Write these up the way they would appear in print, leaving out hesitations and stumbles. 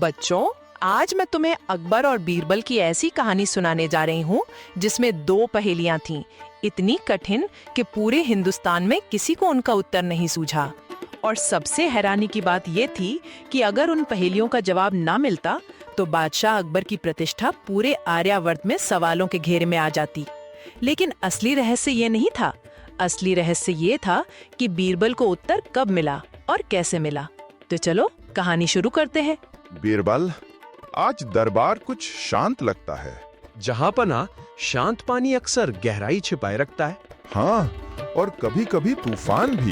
बच्चों, आज मैं तुम्हें अकबर और बीरबल की ऐसी कहानी सुनाने जा रही हूँ जिसमें 2 पहेलियां थीं, इतनी कठिन कि पूरे हिंदुस्तान में किसी को उनका उत्तर नहीं सूझा। और सबसे हैरानी की बात ये थी कि अगर उन पहेलियों का जवाब ना मिलता तो बादशाह अकबर की प्रतिष्ठा पूरे आर्यावर्त में सवालों के घेरे में आ जाती। लेकिन असली रहस्य ये नहीं था। असली रहस्य ये था कि बीरबल को उत्तर कब मिला और कैसे मिला। तो चलो कहानी शुरू करते हैं। बीरबल, आज दरबार कुछ शांत लगता है। जहांपना, शांत पानी अक्सर गहराई छिपाए रखता है। हाँ, और कभी कभी तूफान भी।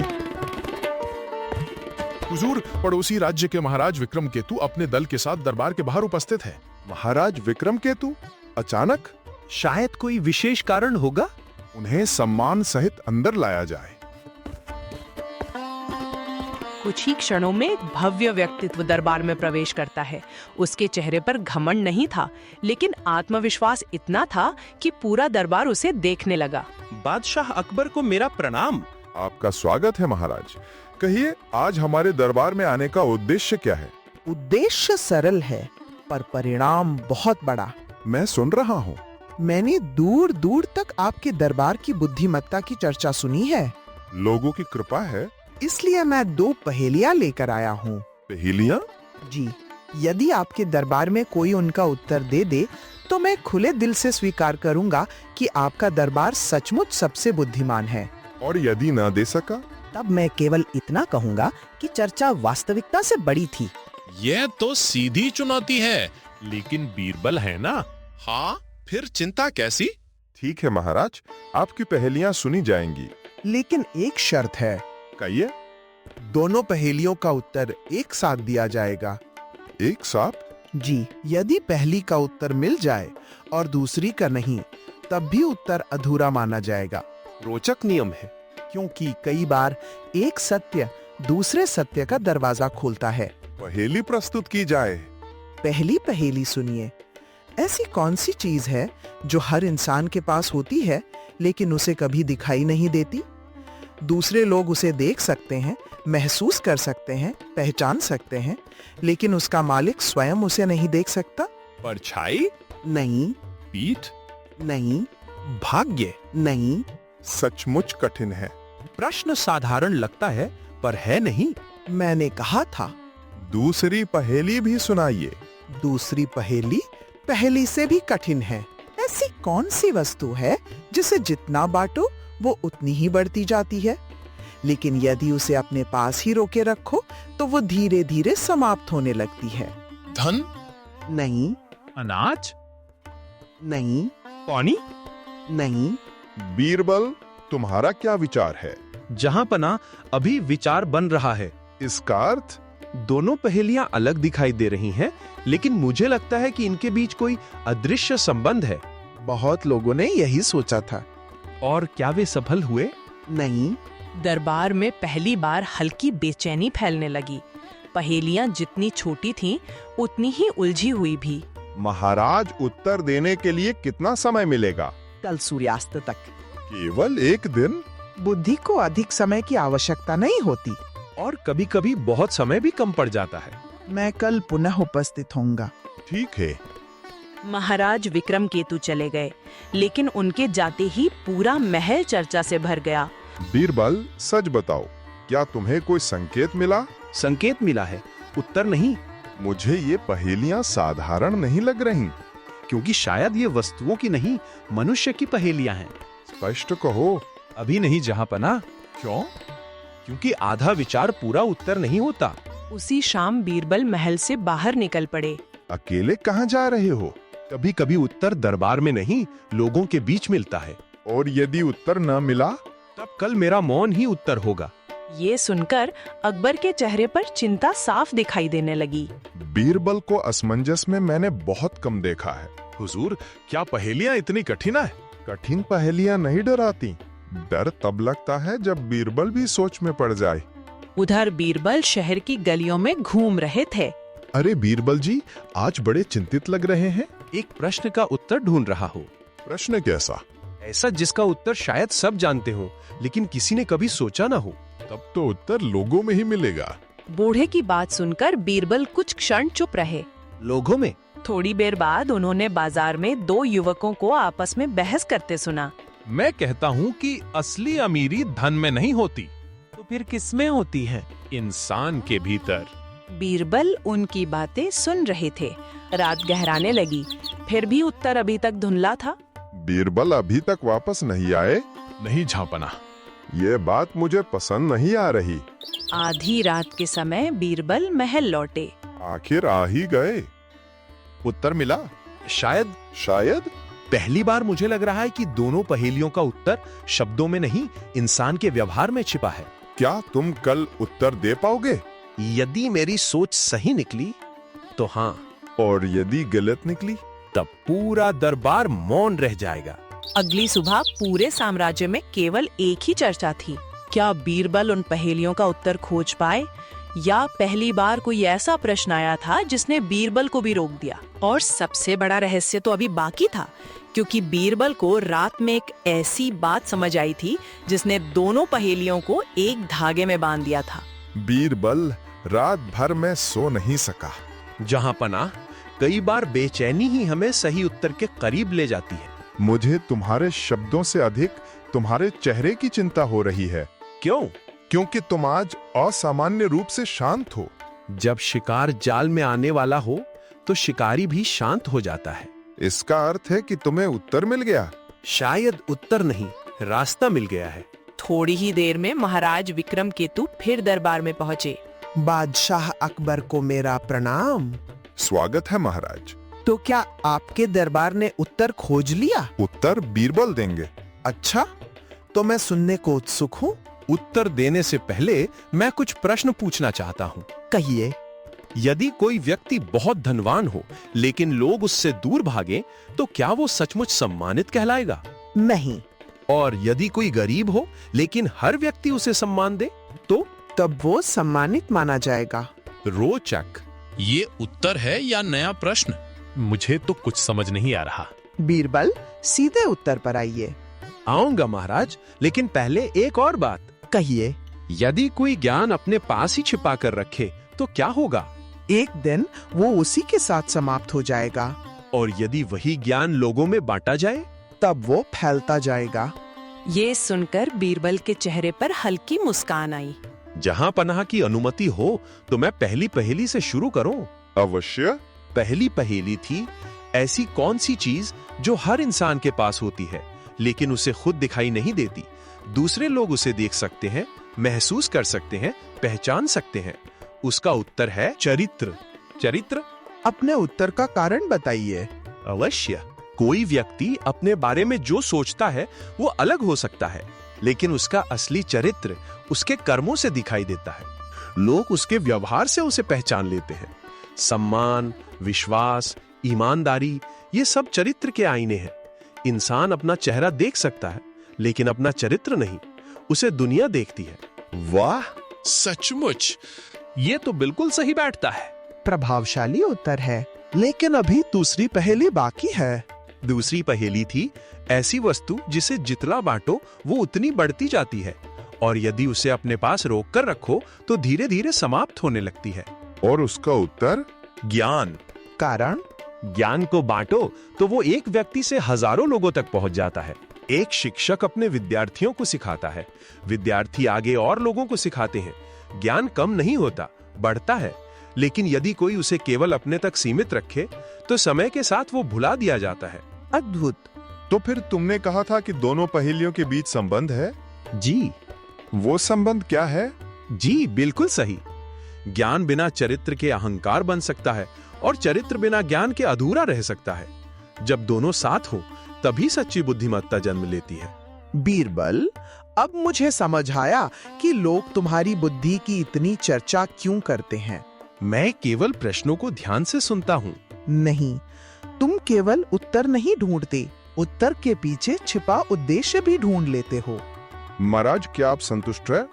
हुजूर, पड़ोसी राज्य के महाराज विक्रमकेतु अपने दल के साथ दरबार के बाहर उपस्थित है। महाराज विक्रमकेतु अचानक? शायद कोई विशेष कारण होगा। उन्हें सम्मान सहित अंदर लाया जाए। कुछ ही क्षणों में एक भव्य व्यक्तित्व दरबार में प्रवेश करता है। उसके चेहरे पर घमंड नहीं था, लेकिन आत्मविश्वास इतना था कि पूरा दरबार उसे देखने लगा। बादशाह अकबर को मेरा प्रणाम। आपका स्वागत है महाराज। कहिए, आज हमारे दरबार में आने का उद्देश्य क्या है? उद्देश्य सरल है, पर परिणाम बहुत बड़ा। मैं सुन रहा हूँ। मैंने दूर दूर तक आपके दरबार की बुद्धिमत्ता की चर्चा सुनी है। लोगों की कृपा है। इसलिए मैं 2 पहेलियां लेकर आया हूँ। पहेलियां? जी, यदि आपके दरबार में कोई उनका उत्तर दे दे तो मैं खुले दिल से स्वीकार करूंगा कि आपका दरबार सचमुच सबसे बुद्धिमान है। और यदि ना दे सका? तब मैं केवल इतना कहूंगा कि चर्चा वास्तविकता से बड़ी थी। यह तो सीधी चुनौती है, लेकिन बीरबल है ना। हाँ, फिर चिंता कैसी? ठीक है महाराज, आपकी पहेलियां सुनी जाएंगी। लेकिन एक शर्त है। कहिए। दोनों पहेलियों का उत्तर एक साथ दिया जाएगा। एक साथ? जी, यदि पहली का उत्तर मिल जाए और दूसरी का नहीं, तब भी उत्तर अधूरा माना जाएगा। रोचक नियम है। क्योंकि कई बार एक सत्य दूसरे सत्य का दरवाजा खोलता है। पहेली प्रस्तुत की जाए। पहली पहेली सुनिए। ऐसी कौन सी चीज है जो हर इंसान के पास होती है लेकिन उसे कभी दिखाई नहीं देती? दूसरे लोग उसे देख सकते हैं, महसूस कर सकते हैं, पहचान सकते हैं, लेकिन उसका मालिक स्वयं उसे नहीं देख सकता। परछाई? नहीं। पीठ? नहीं। भाग्य? नहीं। सचमुच कठिन है। प्रश्न साधारण लगता है, पर है नहीं। मैंने कहा था। दूसरी पहेली भी सुनाइए। दूसरी पहेली पहली से भी कठिन है। ऐसी कौन सी वस्तु है जिसे जितना बांटो वो उतनी ही बढ़ती जाती है, लेकिन यदि उसे अपने पास ही रोके रखो तो वो धीरे धीरे समाप्त होने लगती है? धन? नहीं। अनाज? नहीं। पानी? नहीं। बीरबल, तुम्हारा क्या विचार है? जहांपना, अभी विचार बन रहा है। इसका अर्थ? दोनों पहेलियां अलग दिखाई दे रही हैं, लेकिन मुझे लगता है कि इनके बीच कोई अदृश्य संबंध है। बहुत लोगों ने यही सोचा था। और क्या वे सफल हुए? नहीं। दरबार में पहली बार हल्की बेचैनी फैलने लगी। पहेलियां जितनी छोटी थीं, उतनी ही उलझी हुई भी। महाराज, उत्तर देने के लिए कितना समय मिलेगा? कल सूर्यास्त तक। केवल 1 दिन? बुद्धि को अधिक समय की आवश्यकता नहीं होती। और कभी-कभी बहुत समय भी कम पड़ जाता है। मैं कल पुनः उपस्थित होऊंगा। ठीक है। महाराज विक्रमकेतु चले गए, लेकिन उनके जाते ही पूरा महल चर्चा से भर गया। बीरबल, सच बताओ, क्या तुम्हें कोई संकेत मिला? संकेत मिला है, उत्तर नहीं। मुझे ये पहेलियां साधारण नहीं लग रही। क्योंकि शायद ये वस्तुओं की नहीं, मनुष्य की पहेलियां हैं। स्पष्ट कहो। अभी नहीं जहांपना। क्यों? क्योंकि आधा विचार पूरा उत्तर नहीं होता। उसी शाम बीरबल महल से बाहर निकल पड़े। अकेले कहाँ जा रहे हो? कभी कभी उत्तर दरबार में नहीं, लोगों के बीच मिलता है। और यदि उत्तर न मिला? तब कल मेरा मौन ही उत्तर होगा। ये सुनकर अकबर के चेहरे पर चिंता साफ दिखाई देने लगी। बीरबल को असमंजस में मैंने बहुत कम देखा है। हुजूर, क्या पहेलियां इतनी कठिन है? कठिन पहेलियां नहीं डराती। डर तब लगता है जब बीरबल भी सोच में पड़ जाए। उधर बीरबल शहर की गलियों में घूम रहे थे। अरे बीरबल जी, आज बड़े चिंतित लग रहे हैं। एक प्रश्न का उत्तर ढूंढ रहा हो। प्रश्न कैसा? ऐसा जिसका उत्तर शायद सब जानते हो, लेकिन किसी ने कभी सोचा ना हो। तब तो उत्तर लोगों में ही मिलेगा। बूढ़े की बात सुनकर बीरबल कुछ क्षण चुप रहे। लोगों में? थोड़ी देर बाद उन्होंने बाजार में दो युवकों को आपस में बहस करते सुना। मैं कहता हूँ कि असली अमीरी धन में नहीं होती, तो फिर किसमें होती है? इंसान के भीतर। बीरबल उनकी बातें सुन रहे थे। रात गहराने लगी, फिर भी उत्तर अभी तक धुंधला था। बीरबल अभी तक वापस नहीं आए? नहीं झांपना। ये बात मुझे पसंद नहीं आ रही। आधी रात के समय बीरबल महल लौटे। आखिर आ ही गए। उत्तर मिला? शायद। शायद? पहली बार मुझे लग रहा है कि दोनों पहेलियों का उत्तर शब्दों में नहीं, इंसान के व्यवहार में छिपा है। क्या तुम कल उत्तर दे पाओगे? यदि मेरी सोच सही निकली तो हाँ, और यदि गलत निकली? तब पूरा दरबार मौन रह जाएगा। अगली सुबह पूरे साम्राज्य में केवल एक ही चर्चा थी। क्या बीरबल उन पहेलियों का उत्तर खोज पाए, या पहली बार कोई ऐसा प्रश्न आया था जिसने बीरबल को भी रोक दिया। और सबसे बड़ा रहस्य तो अभी बाकी था, क्योंकि बीरबल को रात में एक ऐसी बात समझ आई थी जिसने दोनों पहेलियों को एक धागे में बांध दिया था। बीरबल रात भर में सो नहीं सका। जहां पनाह, कई बार बेचैनी ही हमें सही उत्तर के करीब ले जाती है। मुझे तुम्हारे शब्दों से अधिक तुम्हारे चेहरे की चिंता हो रही है। क्यों? क्योंकि तुम आज असामान्य रूप से शांत हो। जब शिकार जाल में आने वाला हो तो शिकारी भी शांत हो जाता है। इसका अर्थ है कि तुम्हें उत्तर मिल गया। शायद उत्तर नहीं, रास्ता मिल गया है। थोड़ी ही देर में महाराज विक्रमकेतु फिर दरबार में पहुंचे। बादशाह अकबर को मेरा प्रणाम। स्वागत है महाराज। तो क्या आपके दरबार ने उत्तर खोज लिया? उत्तर बीरबल देंगे। अच्छा, तो मैं सुनने को उत्सुक हूँ। उत्तर देने से पहले मैं कुछ प्रश्न पूछना चाहता हूँ। कहिए। यदि कोई व्यक्ति बहुत धनवान हो लेकिन लोग उससे दूर भागे, तो क्या वो सचमुच सम्मानित कहलाएगा? नहीं। और यदि कोई गरीब हो लेकिन हर व्यक्ति उसे सम्मान दे, तो तब वो सम्मानित माना जाएगा। रोचक। ये उत्तर है या नया प्रश्न? मुझे तो कुछ समझ नहीं आ रहा। बीरबल, सीधे उत्तर पर आइए। आऊंगा महाराज, लेकिन पहले एक और बात। कहिए। यदि कोई ज्ञान अपने पास ही छिपा कर रखे तो क्या होगा? एक दिन वो उसी के साथ समाप्त हो जाएगा। और यदि वही ज्ञान लोगों में बांटा जाए, तब वो फैलता जाएगा। ये सुनकर बीरबल के चेहरे पर हल्की मुस्कान आई। जहां पनाह की अनुमति हो तो मैं पहली पहेली से शुरू करूं। अवश्य। पहली पहेली थी, ऐसी कौन सी चीज जो हर इंसान के पास होती है लेकिन उसे खुद दिखाई नहीं देती, दूसरे लोग उसे देख सकते हैं, महसूस कर सकते हैं, पहचान सकते हैं। उसका उत्तर है चरित्र। चरित्र? अपने उत्तर का कारण बताइए। अवश्य। कोई व्यक्ति अपने बारे में जो सोचता है वो अलग हो सकता है, लेकिन उसका असली चरित्र उसके कर्मों से दिखाई देता है। लोग उसके व्यवहार से उसे पहचान लेते हैं। सम्मान, विश्वास, ईमानदारी, ये सब चरित्र के आईने हैं। इंसान अपना चेहरा देख सकता है लेकिन अपना चरित्र नहीं, उसे दुनिया देखती है। वाह, सचमुच ये तो बिल्कुल सही बैठता है। प्रभावशाली उत्तर है, लेकिन अभी दूसरी पहेली बाकी है। दूसरी पहेली थी, ऐसी वस्तु जिसे जितना बांटो वो उतनी बढ़ती जाती है, और यदि उसे अपने पास रोक कर रखो तो धीरे धीरे समाप्त होने लगती है। और उसका उत्तर? ज्ञान। कारण? ज्ञान को बांटो तो वो एक व्यक्ति से हजारों लोगों तक पहुंच जाता है। एक शिक्षक अपने विद्यार्थियों को सिखाता है, विद्यार्थी आगे और लोगों को सिखाते हैं। ज्ञान कम नहीं होता, बढ़ता है। लेकिन यदि कोई उसे केवल अपने तक सीमित रखे तो समय के साथ वो भुला दिया जाता है। अद्भुत। तो फिर तुमने कहा था कि दोनों पहेलियों के बीच संबंध है। जी। वो संबंध क्या है? जी बिल्कुल सही। ज्ञान बिना चरित्र के अहंकार बन सकता है, और चरित्र बिना ज्ञान के अधूरा रह सकता है। जब दोनों साथ हो तभी सच्ची बुद्धिमत्ता जन्म लेती है। बीरबल, अब मुझे समझ आया कि लोग तुम्हारी बुद्धि की इतनी चर्चा क्यों करते हैं। मैं केवल प्रश्नों को ध्यान से सुनता हूँ। नहीं, तुम केवल उत्तर नहीं ढूंढते, उत्तर के पीछे छिपा उद्देश्य भी ढूंढ लेते हो। महाराज, क्या आप संतुष्ट हैं?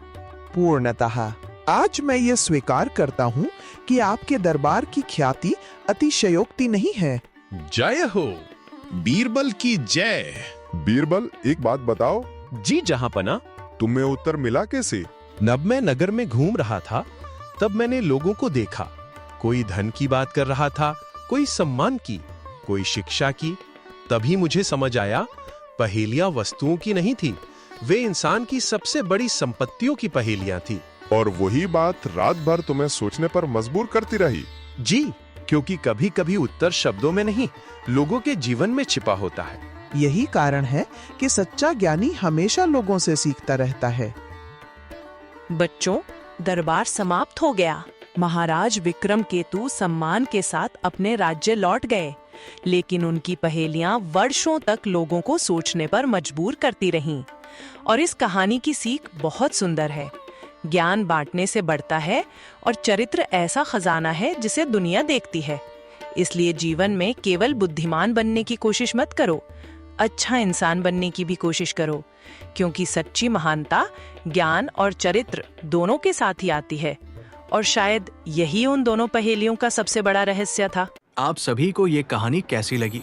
पूर्णतः। आज मैं ये स्वीकार करता हूँ कि आपके दरबार की ख्याति अतिशयोक्ति नहीं है। जय हो, बीरबल की जय। बीरबल, एक बात बताओ। जी जहांपना। तुम्हें उत्तर मिला कैसे? जब मैं नगर में घूम रहा था तब मैंने लोगों को देखा। कोई धन की बात कर रहा था, कोई सम्मान की, कोई शिक्षा की। तभी मुझे समझ आया, पहेलियां वस्तुओं की नहीं थी, वे इंसान की सबसे बड़ी संपत्तियों की पहेलियां थी। और वही बात रात भर तुम्हें सोचने पर मजबूर करती रही। जी, क्योंकि कभी कभी उत्तर शब्दों में नहीं, लोगों के जीवन में छिपा होता है। यही कारण है कि सच्चा ज्ञानी हमेशा लोगों से सीखता रहता है। बच्चों, दरबार समाप्त हो गया। महाराज विक्रमकेतु सम्मान के साथ अपने राज्य लौट गए, लेकिन उनकी पहेलियां वर्षों तक लोगों को सोचने पर मजबूर करती रहीं। और इस कहानी की सीख बहुत सुंदर है। ज्ञान बांटने से बढ़ता है और चरित्र ऐसा खजाना है जिसे दुनिया देखती है। इसलिए जीवन में केवल बुद्धिमान बनने की कोशिश मत करो, अच्छा इंसान बनने की भी कोशिश करो, क्योंकि सच्ची महानता ज्ञान और चरित्र दोनों के साथ ही आती है। और शायद यही उन दोनों पहेलियों का सबसे बड़ा रहस्य था। आप सभी को ये कहानी कैसी लगी?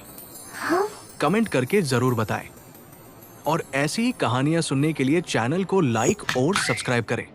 कमेंट करके जरूर बताएं। और ऐसी ही कहानियां सुनने के लिए चैनल को लाइक और सब्सक्राइब करें।